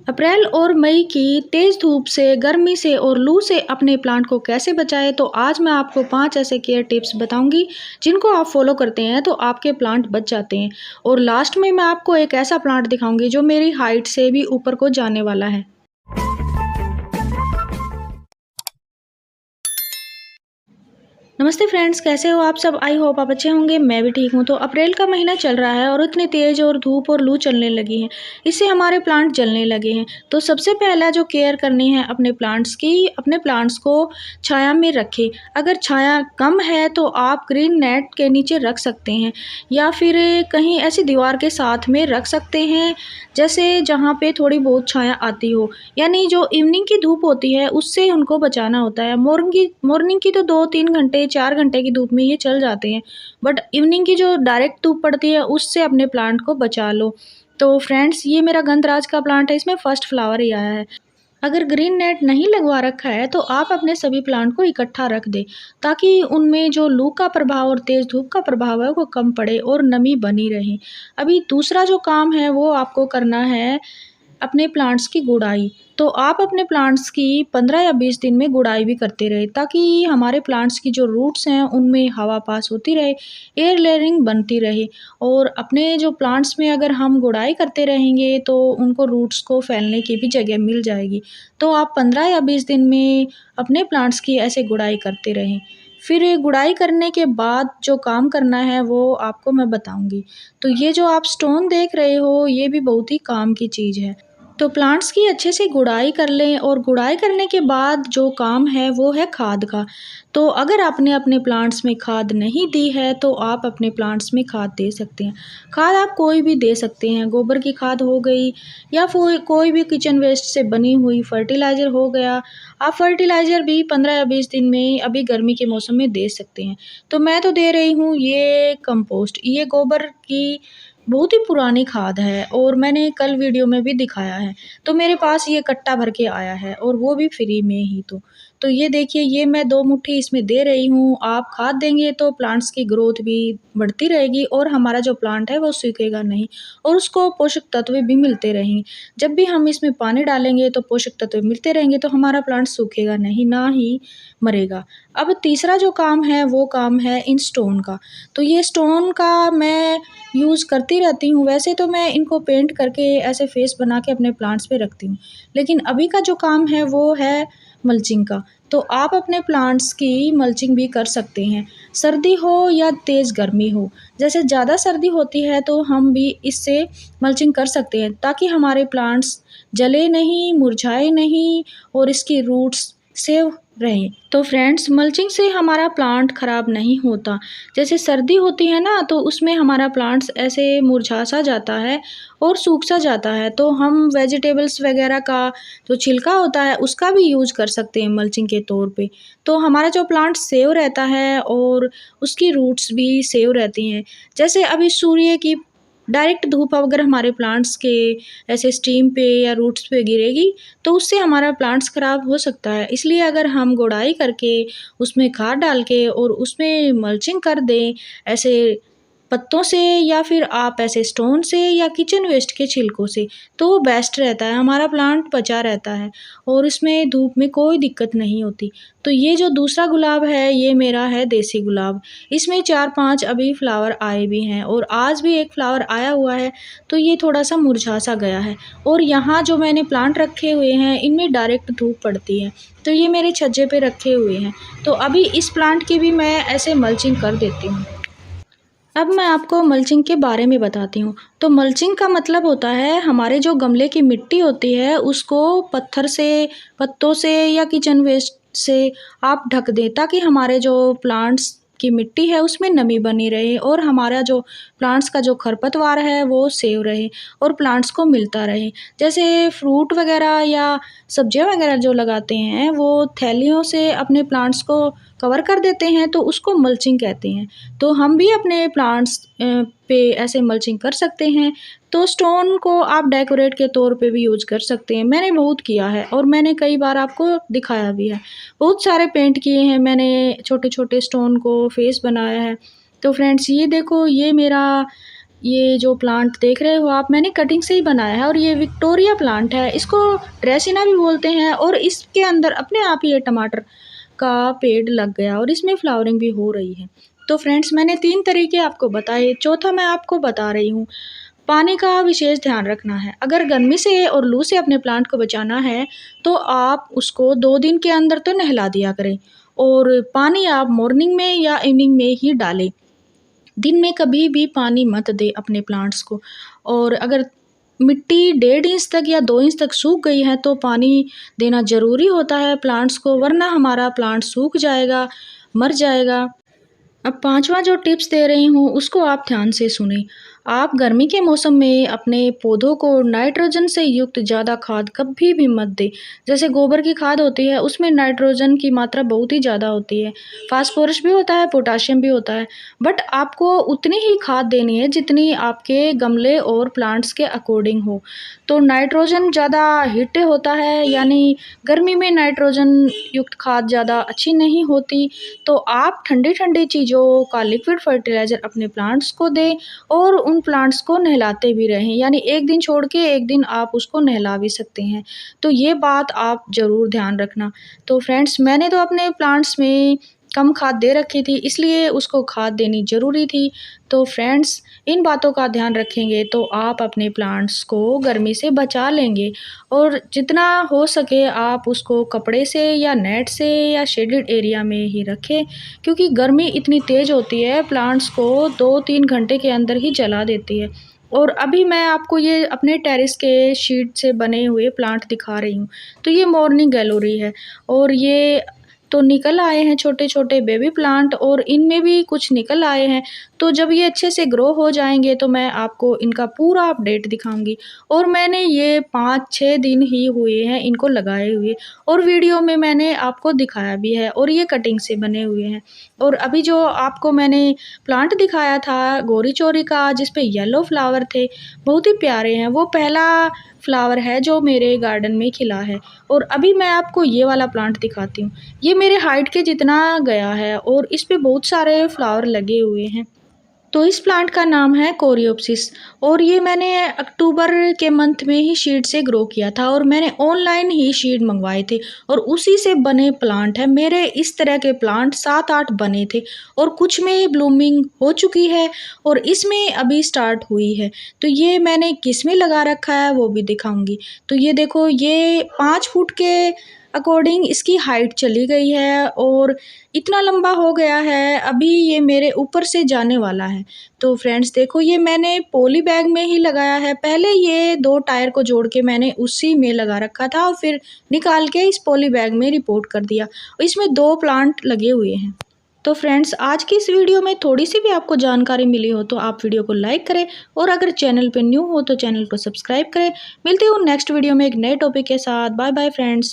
अप्रैल और मई की तेज़ धूप से, गर्मी से और लू से अपने प्लांट को कैसे बचाएं, तो आज मैं आपको 5 ऐसे केयर टिप्स बताऊंगी जिनको आप फॉलो करते हैं तो आपके प्लांट बच जाते हैं। और लास्ट में मैं आपको एक ऐसा प्लांट दिखाऊंगी जो मेरी हाइट से भी ऊपर को जाने वाला है। नमस्ते फ्रेंड्स, कैसे हो आप सब। आई होप आप अच्छे होंगे। मैं भी ठीक हूँ। तो अप्रैल का महीना चल रहा है और इतनी तेज़ और धूप और लू चलने लगी है, इससे हमारे प्लांट जलने लगे हैं। तो सबसे पहला जो केयर करनी है अपने प्लांट्स की, अपने प्लांट्स को छाया में रखें। अगर छाया कम है तो आप ग्रीन नेट के नीचे रख सकते हैं या फिर कहीं ऐसी दीवार के साथ में रख सकते हैं जैसे जहाँ पे थोड़ी बहुत छाया आती हो। यानी जो इवनिंग की धूप होती है उससे उनको बचाना होता है। मॉर्निंग की तो 2-3 घंटे 4 घंटे की धूप में ये चल जाते हैं, बट इवनिंग की जो डायरेक्ट धूप पड़ती है उससे अपने प्लांट को बचा लो। तो फ्रेंड्स, ये मेरा गंधराज का प्लांट है, इसमें फर्स्ट फ्लावर ही आया है। अगर ग्रीन नेट नहीं लगवा रखा है तो आप अपने सभी प्लांट को इकट्ठा रख दें ताकि उनमें जो लू का प्रभाव और तेज़ धूप का प्रभाव है वो कम पड़े और नमी बनी रहे। अभी दूसरा जो काम है वो आपको करना है अपने प्लांट्स की गुड़ाई। तो आप अपने प्लांट्स की 15 या 20 दिन में गुड़ाई भी करते रहे ताकि हमारे प्लांट्स की जो रूट्स हैं उनमें हवा पास होती रहे, एयर लेयरिंग बनती रहे। और अपने जो प्लांट्स में अगर हम गुड़ाई करते रहेंगे तो उनको रूट्स को फैलने की भी जगह मिल जाएगी। तो आप 15 या 20 दिन में अपने प्लांट्स की ऐसे गुड़ाई करते रहें। फिर गुड़ाई करने के बाद जो काम करना है वो आपको मैं बताऊंगी। तो ये जो आप स्टोन देख रहे हो ये भी बहुत ही काम की चीज़ है। तो प्लांट्स की अच्छे से गुड़ाई कर लें और गुड़ाई करने के बाद जो काम है वो है खाद का। तो अगर आपने अपने प्लांट्स में खाद नहीं दी है तो आप अपने प्लांट्स में खाद दे सकते हैं। खाद आप कोई भी दे सकते हैं, गोबर की खाद हो गई या फिर कोई भी किचन वेस्ट से बनी हुई फर्टिलाइज़र हो गया। आप फर्टिलाइज़र भी 15 या 20 दिन में अभी गर्मी के मौसम में दे सकते हैं। तो मैं तो दे रही हूँ ये कंपोस्ट, ये गोबर की बहुत ही पुरानी खाद है और मैंने कल वीडियो में भी दिखाया है। तो मेरे पास ये कट्टा भर के आया है और वो भी फ्री में ही। तो ये देखिए, ये मैं 2 मुट्ठी इसमें दे रही हूँ। आप खाद देंगे तो प्लांट्स की ग्रोथ भी बढ़ती रहेगी और हमारा जो प्लांट है वो सूखेगा नहीं और उसको पोषक तत्व भी मिलते रहेंगे। जब भी हम इसमें पानी डालेंगे तो पोषक तत्व मिलते रहेंगे तो हमारा प्लांट सूखेगा नहीं, ना ही मरेगा। अब तीसरा जो काम है वो काम है इन स्टोन का। तो ये स्टोन का मैं यूज़ करती रहती हूँ। वैसे तो मैं इनको पेंट करके ऐसे फेस बना के अपने प्लांट्स पे रखती हूँ, लेकिन अभी का जो काम है वो है मल्चिंग का। तो आप अपने प्लांट्स की मल्चिंग भी कर सकते हैं, सर्दी हो या तेज़ गर्मी हो। जैसे ज़्यादा सर्दी होती है तो हम भी इससे मल्चिंग कर सकते हैं ताकि हमारे प्लांट्स जले नहीं, मुरझाए नहीं और इसकी रूट्स सेव रहें। तो फ्रेंड्स, मल्चिंग से हमारा प्लांट ख़राब नहीं होता। जैसे सर्दी होती है ना तो उसमें हमारा प्लांट्स ऐसे मुरझा सा जाता है और सूख सा जाता है। तो हम वेजिटेबल्स वगैरह का जो छिलका होता है उसका भी यूज़ कर सकते हैं मल्चिंग के तौर पे। तो हमारा जो प्लांट सेव रहता है और उसकी रूट्स भी सेव रहती हैं। जैसे अभी सूर्य की डायरेक्ट धूप अगर हमारे प्लांट्स के ऐसे स्टीम पे या रूट्स पे गिरेगी तो उससे हमारा प्लांट्स ख़राब हो सकता है। इसलिए अगर हम गुड़ाई करके उसमें खाद डाल के और उसमें मल्चिंग कर दें ऐसे पत्तों से या फिर आप ऐसे स्टोन से या किचन वेस्ट के छिलकों से, तो वो बेस्ट रहता है। हमारा प्लांट बचा रहता है और इसमें धूप में कोई दिक्कत नहीं होती। तो ये जो दूसरा गुलाब है ये मेरा है देसी गुलाब। इसमें 4-5 अभी फ्लावर आए भी हैं और आज भी एक फ्लावर आया हुआ है। तो ये थोड़ा सा मुरझा सा गया है और यहाँ जो मैंने प्लांट रखे हुए हैं इनमें डायरेक्ट धूप पड़ती है। तो ये मेरे छज्जे पे रखे हुए हैं। तो अभी इस प्लांट की भी मैं ऐसे मल्चिंग कर देती हूँ। अब मैं आपको मल्चिंग के बारे में बताती हूँ। तो मल्चिंग का मतलब होता है हमारे जो गमले की मिट्टी होती है उसको पत्थर से, पत्तों से या किचन वेस्ट से आप ढक दें ताकि हमारे जो प्लांट्स की मिट्टी है उसमें नमी बनी रहे और हमारा जो प्लांट्स का जो खरपतवार है वो सेव रहे और प्लांट्स को मिलता रहे। जैसे फ्रूट वगैरह या सब्जियां वगैरह जो लगाते हैं वो थैलियों से अपने प्लांट्स को कवर कर देते हैं तो उसको मल्चिंग कहते हैं। तो हम भी अपने प्लांट्स पे ऐसे मल्चिंग कर सकते हैं। तो स्टोन को आप डेकोरेट के तौर पे भी यूज़ कर सकते हैं। मैंने बहुत किया है और मैंने कई बार आपको दिखाया भी है। बहुत सारे पेंट किए हैं मैंने, छोटे छोटे स्टोन को फेस बनाया है। तो फ्रेंड्स, ये देखो, ये मेरा ये जो प्लांट देख रहे हो आप, मैंने कटिंग से ही बनाया है और ये विक्टोरिया प्लांट है। इसको ड्रेसिना भी बोलते हैं और इसके अंदर अपने आप ही ये टमाटर का पेड़ लग गया और इसमें फ्लावरिंग भी हो रही है। तो फ्रेंड्स, मैंने 3 तरीके आपको बताए, चौथा मैं आपको बता रही हूँ। पानी का विशेष ध्यान रखना है। अगर गर्मी से और लू से अपने प्लांट को बचाना है, तो आप उसको 2 दिन के अंदर तो नहला दिया करें और पानी आप मॉर्निंग में या इवनिंग में ही डालें। दिन में कभी भी पानी मत दें अपने प्लांट्स को। और अगर मिट्टी 1.5 इंच तक या 2 इंच तक सूख गई है, तो पानी देना ज़रूरी होता है प्लांट्स को, वरना हमारा प्लांट सूख जाएगा, मर जाएगा। अब 5वां जो टिप्स दे रही हूँ, उसको आप ध्यान से सुनें। आप गर्मी के मौसम में अपने पौधों को नाइट्रोजन से युक्त ज़्यादा खाद कभी भी मत दें। जैसे गोबर की खाद होती है, उसमें नाइट्रोजन की मात्रा बहुत ही ज़्यादा होती है। फास्फोरस भी होता है, पोटाशियम भी होता है, बट आपको उतनी ही खाद देनी है जितनी आपके गमले और प्लांट्स के अकॉर्डिंग हो। तो नाइट्रोजन ज़्यादा हिट होता है, यानी गर्मी में नाइट्रोजन युक्त खाद ज़्यादा अच्छी नहीं होती। तो आप ठंडी-ठंडी चीज़ों का लिक्विड फर्टिलाइज़र अपने प्लांट्स को दें और उन प्लांट्स को नहलाते भी रहें, यानी 1 दिन छोड़ के 1 दिन आप उसको नहला भी सकते हैं। तो ये बात आप ज़रूर ध्यान रखना। तो फ्रेंड्स, मैंने तो अपने प्लांट्स में कम खाद दे रखी थी, इसलिए उसको खाद देनी ज़रूरी थी। तो फ्रेंड्स, इन बातों का ध्यान रखेंगे तो आप अपने प्लांट्स को गर्मी से बचा लेंगे और जितना हो सके आप उसको कपड़े से या नेट से या शेडेड एरिया में ही रखें, क्योंकि गर्मी इतनी तेज़ होती है, प्लांट्स को 2-3 घंटे के अंदर ही जला देती है। और अभी मैं आपको ये अपने टेरेस के शीट से बने हुए प्लांट दिखा रही हूँ। तो ये मॉर्निंग ग्लोरी है और ये तो निकल आए हैं छोटे-छोटे बेबी प्लांट और इनमें भी कुछ निकल आए हैं। तो जब ये अच्छे से ग्रो हो जाएँगे तो मैं आपको इनका पूरा अपडेट दिखाऊँगी। और मैंने ये 5-6 दिन ही हुए हैं इनको लगाए हुए और वीडियो में मैंने आपको दिखाया भी है और ये कटिंग से बने हुए हैं। और अभी जो आपको मैंने प्लांट दिखाया था गोरी चोरी का, जिस पे येलो फ्लावर थे, बहुत ही प्यारे हैं। वो पहला फ्लावर है जो मेरे गार्डन में खिला है। और अभी मैं आपको ये वाला प्लांट दिखाती हूँ। ये मेरे हाइट के जितना गया है और इस पे बहुत सारे फ्लावर लगे हुए हैं। तो इस प्लांट का नाम है कोरियोप्सिस और ये मैंने अक्टूबर के मंथ में ही सीड से ग्रो किया था और मैंने ऑनलाइन ही सीड मंगवाए थे और उसी से बने प्लांट है। मेरे इस तरह के प्लांट 7-8 बने थे और कुछ में ब्लूमिंग हो चुकी है और इसमें अभी स्टार्ट हुई है। तो ये मैंने किस में लगा रखा है वो भी दिखाऊंगी। तो ये देखो, ये 5 फुट के अकॉर्डिंग इसकी हाइट चली गई है और इतना लंबा हो गया है, अभी ये मेरे ऊपर से जाने वाला है। तो फ्रेंड्स देखो, ये मैंने पॉली बैग में ही लगाया है। पहले ये 2 टायर को जोड़ के मैंने उसी में लगा रखा था और फिर निकाल के इस पॉली बैग में रिपोर्ट कर दिया। इसमें 2 प्लांट लगे हुए हैं। तो फ्रेंड्स, आज की इस वीडियो में थोड़ी सी भी आपको जानकारी मिली हो तो आप वीडियो को लाइक करें और अगर चैनल पे न्यू हो तो चैनल को सब्सक्राइब करें। मिलते हो नेक्स्ट वीडियो में एक नए टॉपिक के साथ। Bye bye friends.